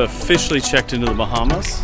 officially checked into the Bahamas.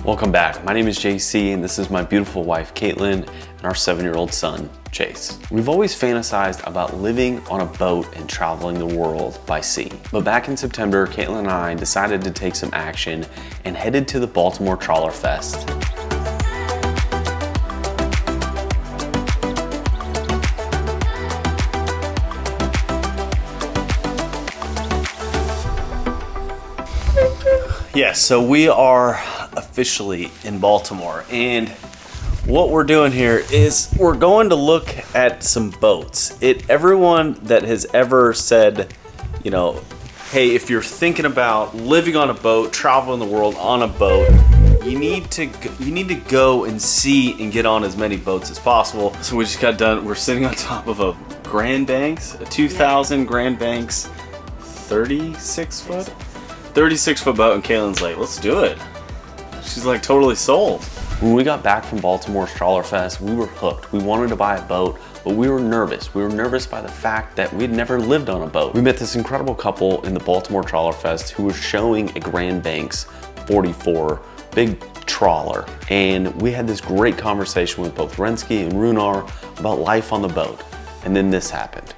Welcome back. My name is JC and this is my beautiful wife Caitlin and our 7-year-old son Chase. We've always fantasized about living on a boat and traveling the world by sea. But back in September, Caitlin and I decided to take some action and headed to the Baltimore Trawler Fest. Yes, so we are officially in Baltimore, and what we're doing here is we're going to look at some boats. Everyone that has ever said, you know, hey, if you're thinking about living on a boat, traveling the world on a boat, you need to go and see and get on as many boats as possible. So we just got done. We're sitting on top of a Grand Banks, a 2000 Grand Banks, 36 foot boat, and Caitlin's like, let's do it. She's like totally sold. When we got back from Baltimore's Trawler Fest, we were hooked. We wanted to buy a boat, but we were nervous. We were nervous by the fact that we'd never lived on a boat. We met this incredible couple in the Baltimore Trawler Fest who was showing a Grand Banks 44 big trawler. And we had this great conversation with both Renske and Runar about life on the boat. And then this happened.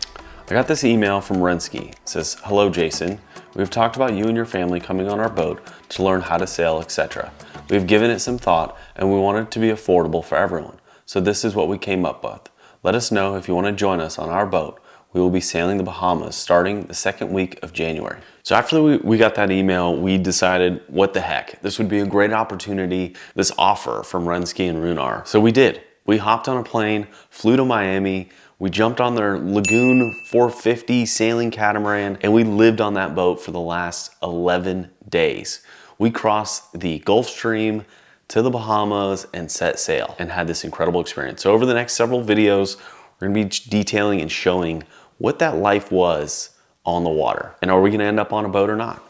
I got this email from Renske. It says, "Hello Jason, we've talked about you and your family coming on our boat to learn how to sail, etc. We've given it some thought and we want it to be affordable for everyone. So this is what we came up with. Let us know if you want to join us on our boat. We will be sailing the Bahamas starting the second week of January." So after we got that email, we decided, what the heck? This would be a great opportunity, this offer from Renske and Runar. So we did. We hopped on a plane, flew to Miami, we jumped on their Lagoon 450 sailing catamaran, and we lived on that boat for the last 11 days. We crossed the Gulf Stream to the Bahamas and set sail and had this incredible experience. So over the next several videos, we're gonna be detailing and showing what that life was on the water. And are we gonna end up on a boat or not?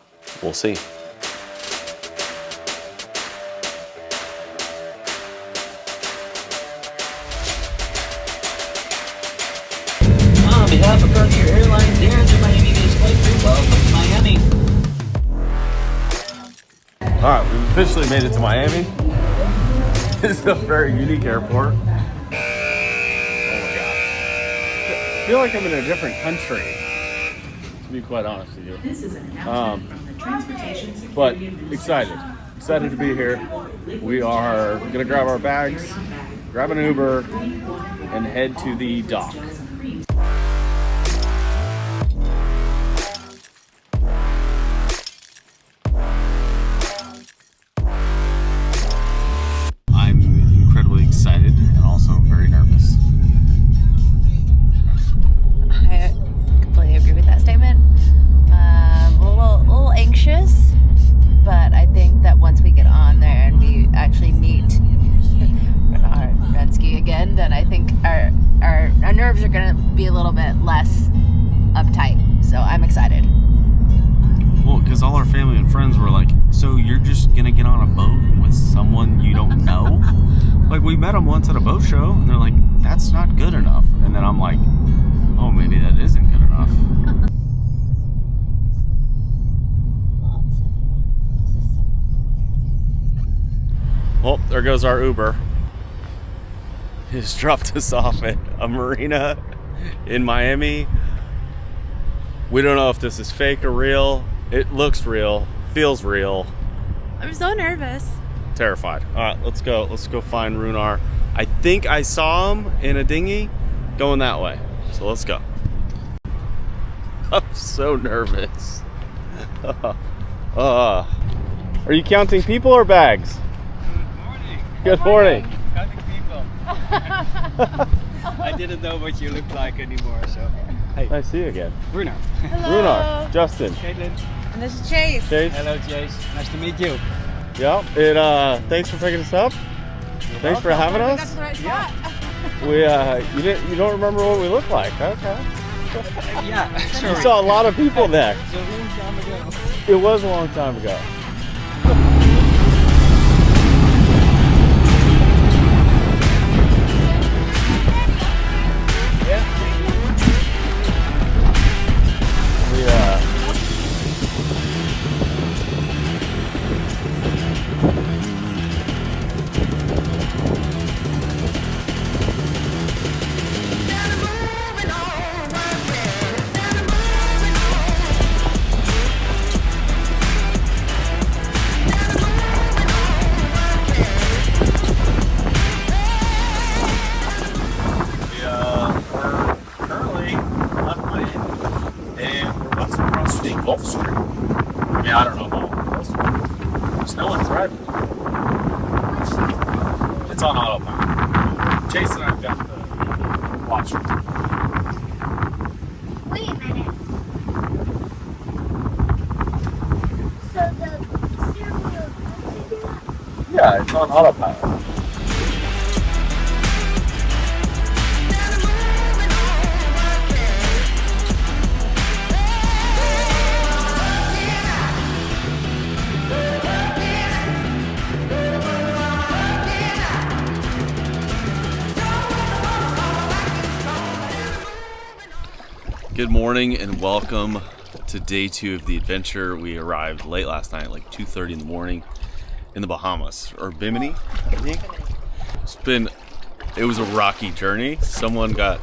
We'll see. On behalf of Frontier Airlines, Darren's in Miami-based flight crew, welcome to Miami. All right, we've officially made it to Miami. It's a very unique airport. Oh my God. I feel like I'm in a different country, to be quite honest with you. This is an announcement from the Transportation But Security excited to be here. We are gonna grab our bags, grab an Uber, and head to the dock. Excited and also very nervous. I completely agree with that statement. A little anxious, but I think that once we get on there and we actually meet Renske again, then I think our nerves are gonna be a little bit less uptight. So I'm excited. Well, because all our family and friends were like, so you're just gonna get on a boat with someone you don't know? Like, we met them once at a boat show, and they're like, that's not good enough. And then I'm like, oh, maybe that isn't good enough. Well, there goes our Uber. He just dropped us off at a marina in Miami. We don't know if this is fake or real. It looks real, feels real. I'm so nervous. Terrified. All right, let's go. Let's go find Runar. I think I saw him in a dinghy going that way. So let's go. I'm so nervous. Are you counting people or bags? Good morning. Good morning. Counting people. I didn't know what you looked like anymore, so. Hey. Nice to see you again. Bruno. Hello. Runar, Justin. Caitlin. And this is Chase. Chase. Hello, Chase. Nice to meet you. Yeah. Thanks for picking us up. Thanks for having us. That's the right spot. You don't remember what we look like? Okay. Yeah, You sorry. saw a lot of people there. It's a long time ago. It was a long time ago. Gulf Street. I mean, I don't know about there's no one driving. It's on autopilot. Chase and I've got the watcher. Wait a minute. So the steering wheel. Yeah, it's on autopilot. Good morning and welcome to day 2 of the adventure. We arrived late last night, like 2:30 in the morning, in the Bahamas, or Bimini, I think. It was a rocky journey. Someone got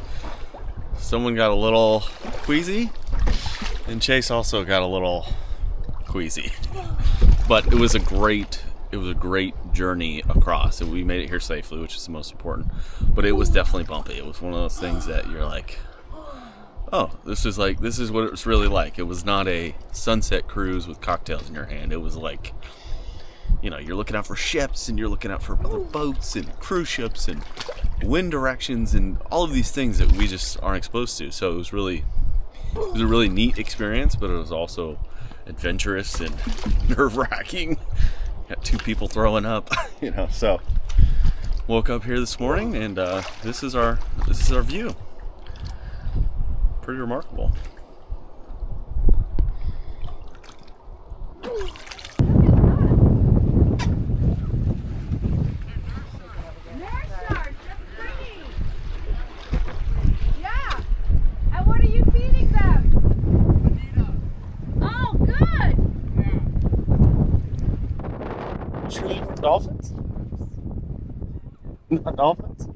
a little queasy, and Chase also got a little queasy. But it was a great journey across, and we made it here safely, which is the most important. But it was definitely bumpy. It was one of those things that you're like, oh, this is what it was really like. It was not a sunset cruise with cocktails in your hand. It was like, you know, you're looking out for ships and you're looking out for other boats and cruise ships and wind directions and all of these things that we just aren't exposed to. So it was a really neat experience, but it was also adventurous and nerve-wracking. Got 2 people throwing up, you know. So woke up here this morning and this is our view. Pretty remarkable. Yeah. And what are you feeding them? Oh, good. Should we eat dolphins? Not dolphins?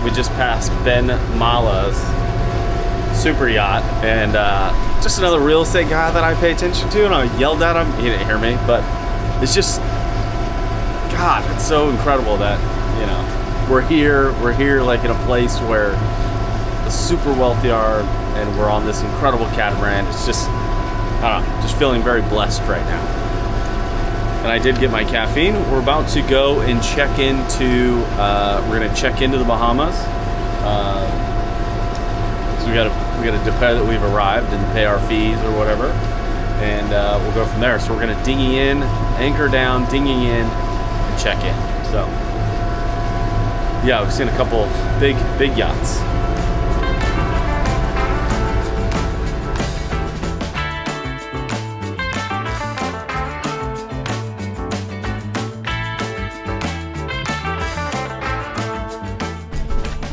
We just passed Ben Mala's super yacht, and just another real estate guy that I pay attention to, and I yelled at him. He didn't hear me, but it's just, God, it's so incredible that, you know, we're here like in a place where the super wealthy are, and we're on this incredible catamaran. It's just, I don't know, just feeling very blessed right now. And I did get my caffeine. We're about to go and check into, we're gonna check into the Bahamas. So we gotta declare that we've arrived and pay our fees or whatever. And we'll go from there. So we're gonna dinghy in, anchor down, dinghy in, and check in. So yeah, we've seen a couple big yachts.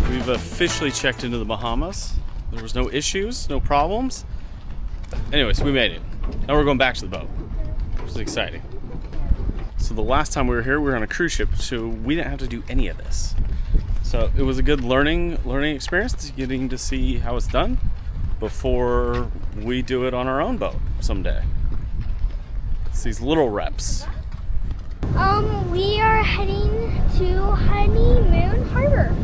We've officially checked into the Bahamas. There was no issues, no problems. Anyways, we made it. Now we're going back to the boat, which is exciting. So the last time we were here, we were on a cruise ship, so we didn't have to do any of this. So it was a good learning experience, getting to see how it's done before we do it on our own boat someday. It's these little reps. We are heading to Honeymoon Harbor.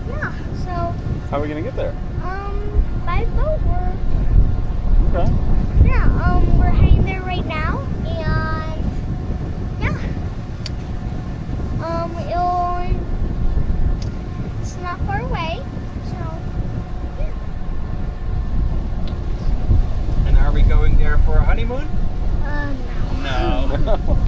Yeah, so, How are we gonna get there? by boat, we're Okay. Yeah, we're heading there right now, and yeah. It's not far away, so yeah. And are we going there for a honeymoon? No. No. No.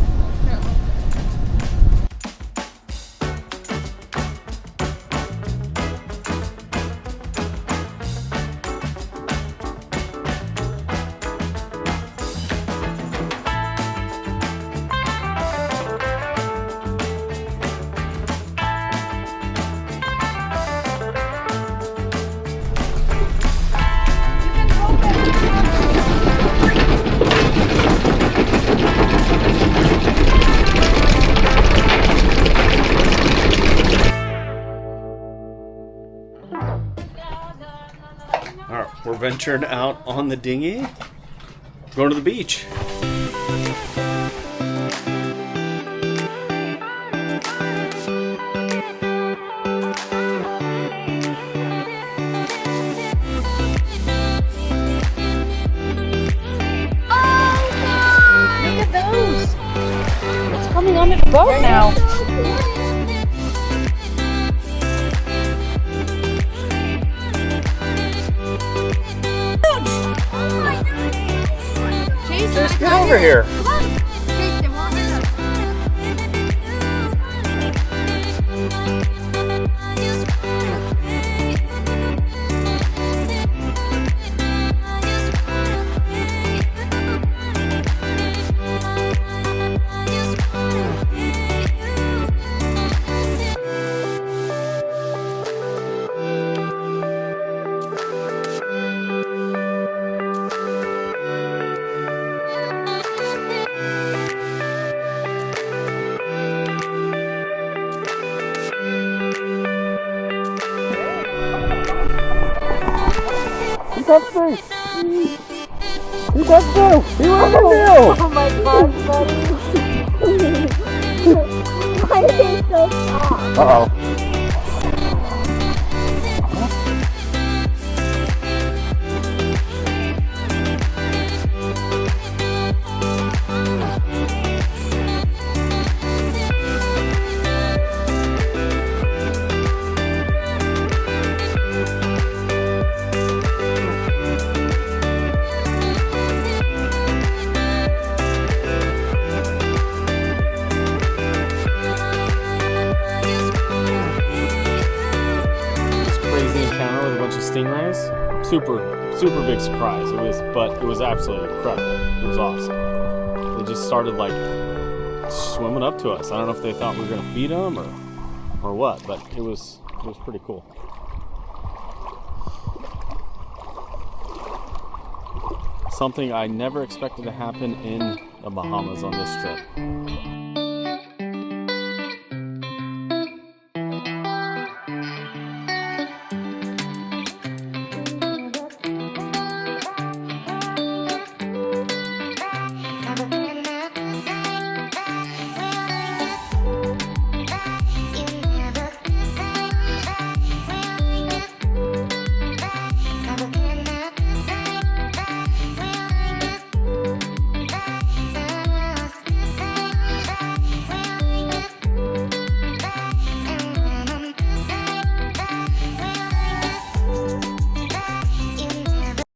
All right, we're venturing out on the dinghy, going to the beach. Look at those. It's coming onto the boat now. Just get over here. That's me. That's you. He was you. Oh my gosh, buddy. Why are they so soft? Uh-oh. Encounter with a bunch of stingrays. Super big surprise. It was absolutely incredible. It was awesome. They just started like swimming up to us. I don't know if they thought we were gonna feed them or what, but it was pretty cool. Something I never expected to happen in the Bahamas on this trip.